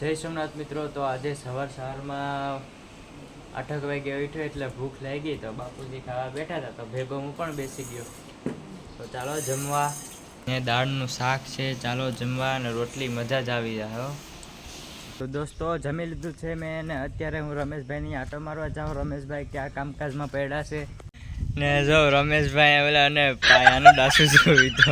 જય સોમનાથ મિત્રો। તો આજે સવારમાં 8 વાગે ઉઠ્યો એટલે ભૂખ લાગી તો બાપુજી ખાવા બેઠા હતા તો ભેગો હું પણ બેસી ગયો। તો ચાલો જમવા ને દાળનું શાક છે, ચાલો જમવા અને રોટલી મજા જ આવી જાય। તો દોસ્તો જમી લીધું છે મેં અને અત્યારે હું રમેશભાઈની આટો મારવા જાઉં। રમેશભાઈ ક્યાં કામકાજમાં પડ્યા છે ને જો રમેશભાઈ આવેલા અને આનું ડાસુ જોઈ તો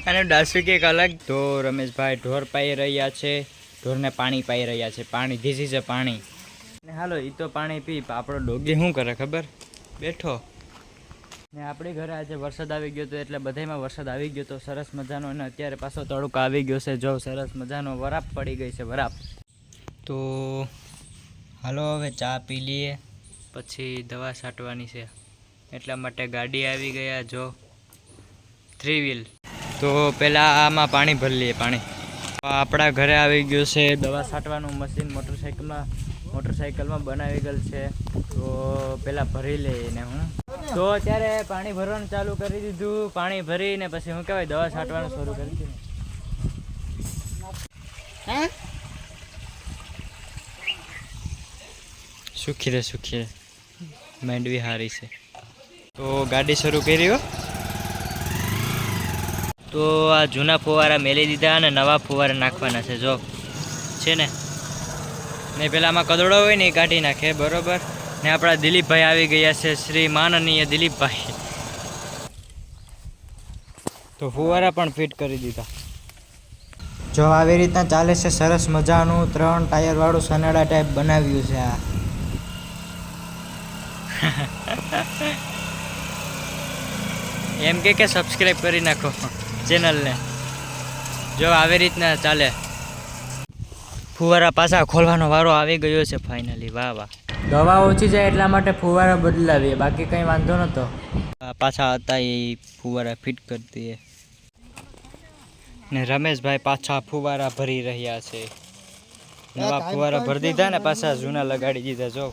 અને ડાસુ કંઈક અલગ। તો રમેશભાઈ ઢોર પાઈ રહ્યા છે, ઢોરને પાણી પાઈ રહ્યા છે, પાણી ધીસી છે પાણી ને હાલો એ તો પાણી પી। આપણો ડોગી શું કરે ખબર, બેઠો ને આપણી ઘરે આજે વરસાદ આવી ગયો હતો એટલે બધામાં વરસાદ આવી ગયો તો સરસ મજાનો। અને અત્યારે પાછો તડકો આવી ગયો છે, જો સરસ મજાનો વરાપ પડી ગઈ છે વરાપ। તો હાલો હવે ચા પી લઈએ, પછી દવા છાંટવાની છે એટલા માટે ગાડી આવી ગયા જો 3 વ્હીલ। તો પહેલાં આમાં પાણી ભરી લઈએ પાણી। આપણા ઘરે આવી ગયું છે દવા છાંટવાનું મશીન, મોટરસાઇકલમાં બનાવી ગયેલ છે। તો પહેલાં ભરી લઈને હું તો અત્યારે પાણી ભરવાનું ચાલુ કરી દીધું। પાણી ભરીને પછી શું કહેવાય દવા છાંટવાનું શરૂ કરી દીધું। સુખી રે માંડવી હારી છે। તો ગાડી શરૂ કરી હો। તો આ જૂના ફુવારા મેલી દીધા અને નવા ફુવારા નાખવાના છે જો છે ને પેલા આમાં કદડો હોય ને એ કાઢી નાખે બરોબર। ને આપણા દિલીપભાઈ આવી ગયા છે, શ્રી માનનીય દિલીપભાઈ। તો ફુવારા પણ ફિટ કરી દીધા જો આવી રીતના ચાલે છે સરસ મજાનું 3 ટાયર વાળું સનાડા ટાઈપ બનાવ્યું છે આ। એમ કે સબસ્ક્રાઈબ કરી નાખો ચેનલને, જો આવી રીતના ચાલે। ફુવારા પાછા ખોલવાનો વારો આવી ગયો છે ફાઇનલી, વાહ વાહ। દવા ઓછી જાય એટલા માટે ફુવારા બદલાવીએ, બાકી કંઈ વાંધો નહોતો। પાછા હતા એ ફુવારા ફિટ કરી દઈએ ને રમેશભાઈ પાછા ફુવારા ભરી રહ્યા છે। નવા ફુવારા ભરી દીધા ને પાછા જૂના લગાડી દીધા જો।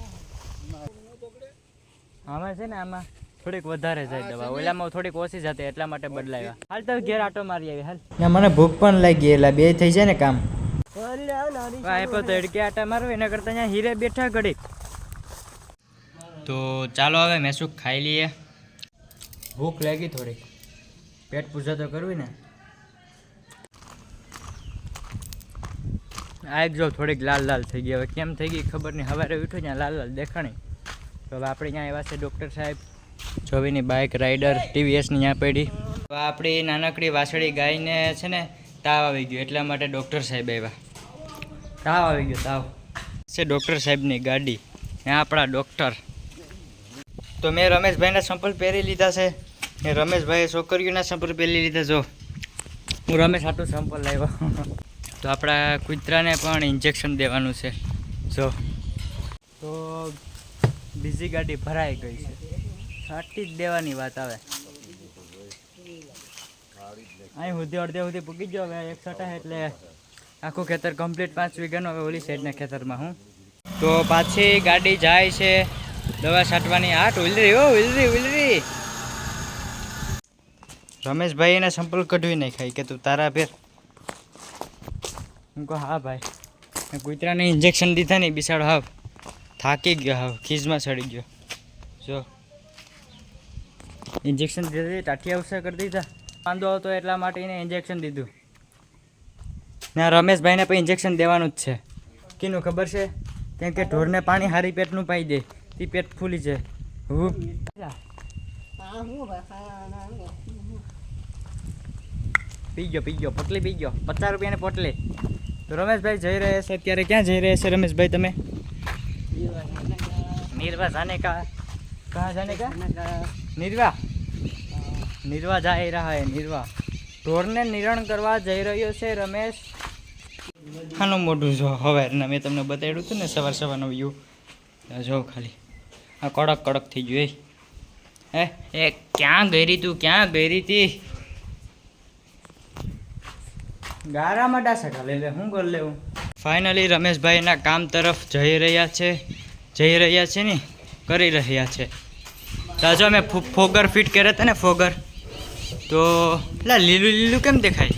આમાં છે ને આમાં થોડીક વધારે જાય દવા, ઓલામાં થોડીક ઓછી જતી એટલા માટે બદલાવ્યા। હાલ તો ઘેર આટો મારી આવી હાલ, મને ભૂખ પણ લાગી એટલે બે થઈ જાય ને કામ। આટા મારવા એના કરતા અહીંયા હીરે બેઠા ઘડી। તો ચાલો હવે મેસુક ખાઈ લઈએ, ભૂખ લાગી થોડીક, પેટ પૂજા તો કરવી ને। આ એક જો થોડીક લાલ થઈ ગઈ, હવે કેમ થઈ ગઈ ખબર નહીં। સવારે ઉઠો ત્યાં લાલ દેખાણી। તો હવે આપણે ત્યાં આવ્યા છે ડૉક્ટર સાહેબ જોવીની બાઇક રાઇડર TVSની ત્યાં પડી। તો આપણી નાનકડી વાસળી ગાયને છે ને તાવ આવી ગયો એટલા માટે ડૉક્ટર સાહેબ આવ્યા। તાવ આવી ગયો, તાવ છે ડૉક્ટર સાહેબની ગાડી ને આપણા ડૉક્ટર। તો મેં રમેશભાઈના સંપલ પહેરી લીધા છે ને રમેશભાઈએ છોકરીઓના સંપલ પહેરી લીધા। જો હું રમેશ આટલું સંપલ લાવ્યો। તો આપણા કૂતરાને પણ ઇન્જેક્શન દેવાનું છે જો। તો બીજી ગાડી ભરાઈ ગઈ છે, છાંટી જ દેવાની વાત આવે। અહીં અડધે સુધી પૂકી ગયો, હવે એક છટા એટલે આખું ખેતર કમ્પ્લીટ 5 વીઘાનું। હવે ઓલી સાઈડના ખેતરમાં હું તો પાછી ગાડી જાય છે દવા છાંટવાની। હાટ ઉલરી રમેશભાઈ એને સંપલ કઢવી નાખાય કે તું તારા ફેર। હું કહું હા ભાઈ, કૂતરાને ઇન્જેક્શન દીધા નહીં બિસાડો, હાવ થાકી ગયો, હાવ ખીજમાં ચડી ગયો જો। ઇન્જેક્શન દીધી, ટાઠિયા ઉસા કરી દીધા, વાંધો હતો એટલા માટે એને ઇન્જેક્શન દીધું ને રમેશભાઈને પણ ઇન્જેક્શન દેવાનું જ છે। કીનું ખબર છે, કેમ કે ઢોરને પાણી હારી પેટનું પાઈ દે તે પેટ ફૂલી જાય। પી ગયો પોટલી પી ગયો, 50 રૂપિયાની પોટલી। તો રમેશભાઈ જઈ રહ્યા છે અત્યારે, ક્યાં જઈ રહ્યા છે રમેશભાઈ તમે? निर्वा जाने का, कहाँ जाने का? निर्वा जा रहा है निर्वा। ઢોરને નિરણ કરવા જઈ રહ્યો છે રમેશ। આનું મોઢું જો હવારના મેં તમને બતાવ્યું હતું ને સવારનો વ્યૂ જો, ખાલી આ કડક થઈ ગયું। એ ક્યાં ગઈ રહી તું, ક્યાં ગઈ રહી તી? ગારામાં ડાસા ખાલી લે, શું કરી લેવું? ફાઇનલી રમેશભાઈના કામ તરફ જઈ રહ્યા છે ને કરી રહ્યા છે। તો જો મેં ફોગર ફિટ કર્યા હતા ને ફોગર, તો એટલે લીલું કેમ દેખાય?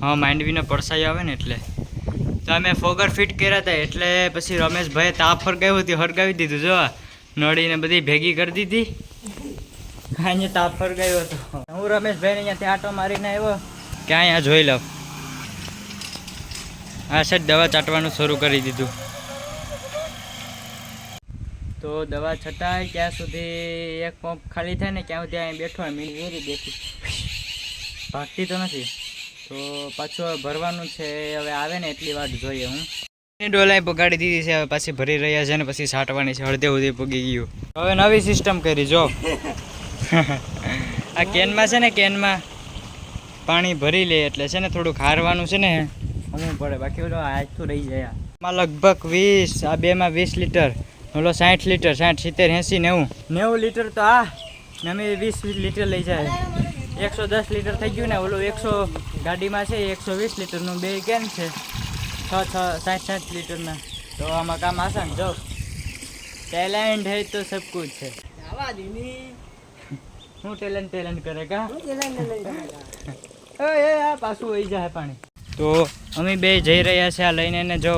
हाँ मांडवी ने परसाई आवे ने एटले તો અમે ફોગર ફિટ કર્યા હતા એટલે પછી રમેશભાઈએ તાપ ફરગાવ્યું હતું, હરગાવી દીધું. જો નળીને બધી ભેગી કરી દીધી. અહીંયા તાપ ફરગાવ્યો હતો. હું રમેશભાઈને અહીંયાથી આટો મારીને આવ્યો કે અહીંયા જોઈ લઉં. આ સાઈડ દવા ચાટવાનું શરૂ કરી દીધું. તો દવા છટાય ત્યાં સુધી એક પંપ ખાલી થાય ને ક્યાં સુધી અહીં બેઠો મીણ વેરી દેખી ભાગતી તો નથી. તો પાછું હવે ભરવાનું છે. હવે આવે ને એટલી વાત જોઈએ. હું ડોલાઈ પગાડી દીધી છે. હવે પાછી ભરી રહ્યા છે ને પછી છાંટવાની છે. અડધે સુધી પગી ગયું. હવે નવી સિસ્ટમ કરી જો. આ કેનમાં છે ને કેનમાં પાણી ભરી લે એટલે છે ને થોડુંક હારવાનું છે ને હમવું પડે. બાકી ઓલો આજતું રહી જાય. આમાં લગભગ 20 આ બેમાં 20 લીટર, ઓલો 60 લીટર, 60 70 80 90 લીટર. તો આ અમે 20 લીટર લઈ જાય. 110 લીટર થઈ ગયું ને. ઓલું 100 ગાડીમાં છે 120 લીટરનું બે કેન છે 60 લીટરના. તો આમાં કામ આસાન. જો ટેલેન્ટ હે તો સબ કુછ છે. હું ટેલેન્ટ કરે કા આ પાછું વહી જાય પાણી. તો અમે બે જઈ રહ્યા છે આ લઈને ને. જો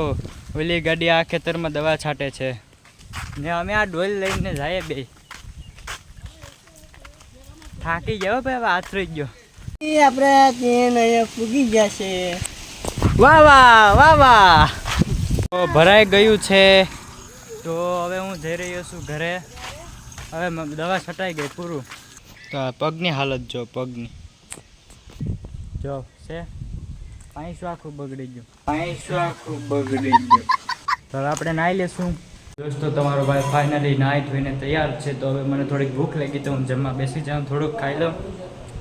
ઓલી ગાડી આ ખેતરમાં દવા છાંટે છે ને અમે આ ડોલ લઈને જઈએ બે. થાકી ગયો ભાઈ, હવે હાથ રહી ગયો. આપણે અહીંયા પૂગી ગયા છે. વાહ વાહ વાહ વાહ. તો ભરાઈ ગયું છે. તો હવે હું જઈ રહ્યો છું ઘરે. હવે દવા છટાઈ ગઈ પૂરું. તો આ પગની હાલત જો, પગની જો છે. પાંચસો આખું બગડી ગયું. તો હવે આપણે નાહી લેશું. દોસ્તો તમારો ભાઈ ફાઇનલી નાહી ધોઈને તૈયાર છે. તો હવે મને થોડીક ભૂખ લાગી તો હું જમવા બેસી જાઉં, થોડુંક ખાઈ લઉં.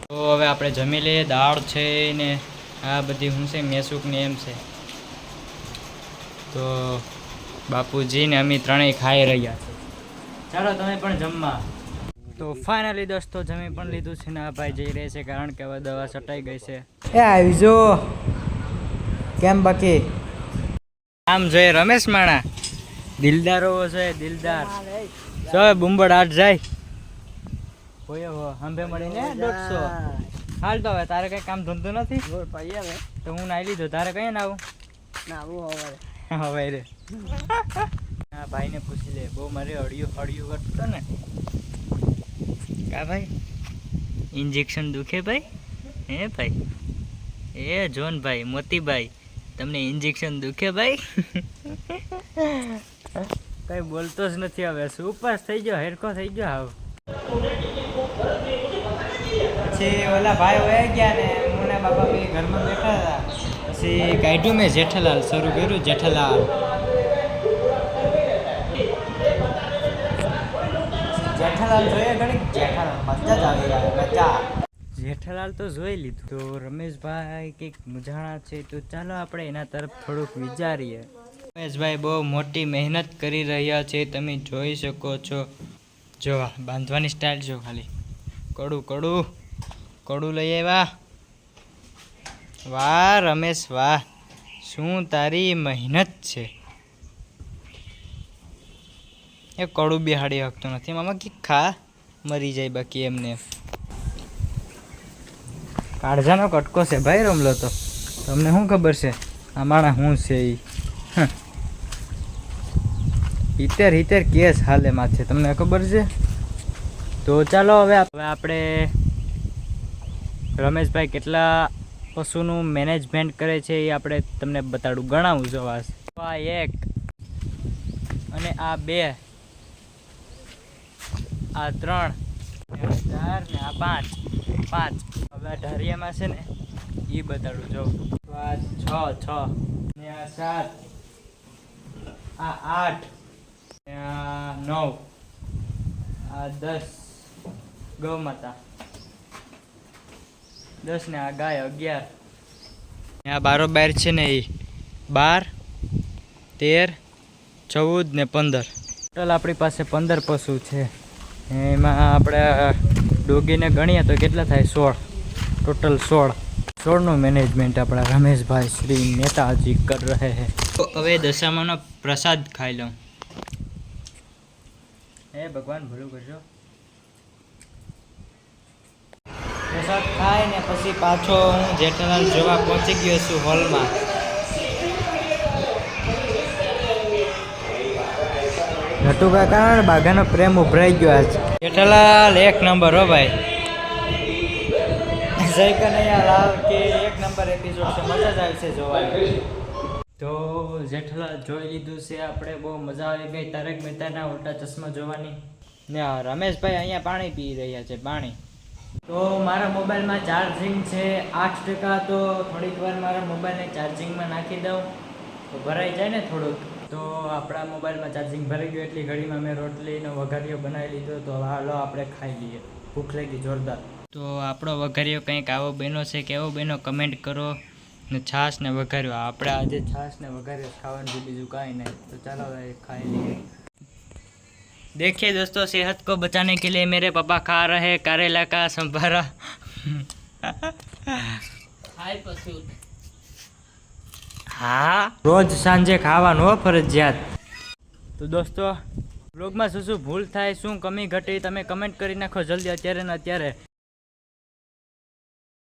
તો હવે આપણે જમી લઈએ. દાળ છે ને આ બધી હું છે મેસૂક ને એમ છે. તો બાપુજી ને અમે ત્રણેય ખાઈ રહ્યા છે. ચાલો તમે પણ જમવા. તો ફાઇનલી દોસ્તો જમી પણ લીધું છે ને આ ભાઈ જઈ રહે છે કારણ કે હવે દવા છટાઈ ગઈ છે. એ આવી જો કેમ બાકી આમ જોઈએ રમેશ માણા દિલદારો છે દિલદાર. તો બુંબડ આઠ જાય હોય હંભે મળીને 150. હાલ તો હવે તારે કઈ કામ ધંધો નથી તો હું નાઈ લીધો. તારે કઈ ના આવું હવે રે. હા ભાઈને પૂછી લે. બહુ મારે હળિયું કરતો ને કા ભાઈ. ઇન્જેક્શન દુખે ભાઈ? હે ભાઈ? એ જોન ભાઈ, મોતીભાઈ તમને ઇન્જેક્શન દુખે ભાઈ? કઈ બોલતો જ નથી. હવે શું ઉપાસ થઈ ગયો, હેરખો થઈ ગયો. પછી ઓલા ભાઈ વહી ગયા ને હું ને બાપા બે ઘરમાં બેઠા હતા. પછી કાઢ્યું મેં જેઠાલાલ શરૂ કર્યું. જેઠાલાલ જોઈએ ઘણી. જેઠાલાલ મજા જ આવી જાય મજા. જેઠાલાલ તો જોઈ લીધું. તો રમેશભાઈ કંઈક મૂંઝાણા છે તો ચાલો આપણે એના તરફ થોડુંક વિચારીએ. રમેશભાઈ બહુ મોટી મહેનત કરી રહ્યા છે, તમે જોઈ શકો છો. જો બાંધવાની સ્ટાઇલ જો ખાલી. કડું લઈ આવ્યા. વાહ રમેશ વાહ, શું તારી મહેનત છે. એ કડું બિહાડી શકતો નથી મામા કે ખા મરી જાય બાકી એમને. કાળજાનો કટકો છે ભાઈ રમલો તો. તમને શું ખબર છે આ માણા શું છે એ? હિતેર કેસ હાલે માથે, તમને ખબર છે? તો ચાલો હવે આપણે રમેશભાઈ કેટલા પશુનું મેનેજમેન્ટ કરે છે એ આપણે તમને બતાડું, ગણાવું જો. આ 1 અને આ 2, આ 3, આ 4 ને આ 5. હવે આ ઢારિયામાં છે ને એ બતાડું જો. આ 6 ને આ 7, આ 8 ને આ 9, આ 10 ગૌ માતા, 10 ને આ ગાય 11. આ 12 છે ને એ 12, 13, 14 ને 15. ટોટલ આપણી પાસે 15 પશુ છે. એમાં આપણે ડોગીને ગણીએ તો કેટલા થાય? 16. ટોટલ 16નું મેનેજમેન્ટ આપણા રમેશભાઈ શ્રી નેતાજી કર રહે હે. તો હવે દશામાનો પ્રસાદ ખાઈ લઉં. હે ભગવાન ભલું કરજો. પ્રસાદ ખાઈ ને પછી પાછો હું જેઠાલાલ જોવા પહોંચી ગયો છું હોલમાં. નટુ કાકા બાઘાનો પ્રેમ ઉભરાઈ ગયો આજ. જેઠાલાલ એક નંબર હો ભાઈ. જય કનૈયાલાલ કે એક નંબર એપિસોડ છે, મજા જ આવશે જોવાની. તો જેઠાલાલ જોઈ લીધું છે આપણે, બહુ મજા આવી ગઈ તારક મહેતાના ઉલ્ટા ચશ્મા જોવાની. ને આ રમેશભાઈ અહીંયા પાણી પી રહ્યા છે, પાણી. તો મારા મોબાઈલમાં ચાર્જિંગ છે 8%, તો થોડીક વાર મારા મોબાઈલને ચાર્જિંગમાં નાખી દઉં તો ભરાઈ જાય ને થોડુંક. તો આપણા મોબાઈલમાં ચાર્જિંગ ભરાઈ ગયું એટલી ઘડીમાં મેં રોટલીનો વઘારિયો બનાવી લીધો. તો હાલો આપણે ખાઈ લઈએ, ભૂખ લાગી જોરદાર. તો આપણો વઘારિયો કંઈક આવો બન્યો છે, કેવો બન્યો કમેન્ટ કરો. ને છાશ ને વઘાર્યો, આપણે આજે છાશ ને વઘાર્યો ખાવાનું બીજું કાંઈ નહીં. તો ચાલો હવે ખાઈ લઈએ. देखिए दोस्तों, सेहत को बचाने के लिए मेरे पापा खा रहे करेला का संभारा. હા, રોજ સાંજે ખાવાનું હો ફરજિયાત. તો દોસ્તો, બ્લોગમાં શું શું ભૂલ થાય, શું કમી ઘટી, તમે કમેન્ટ કરી નાખો જલ્દી, અત્યારે ને અત્યારે.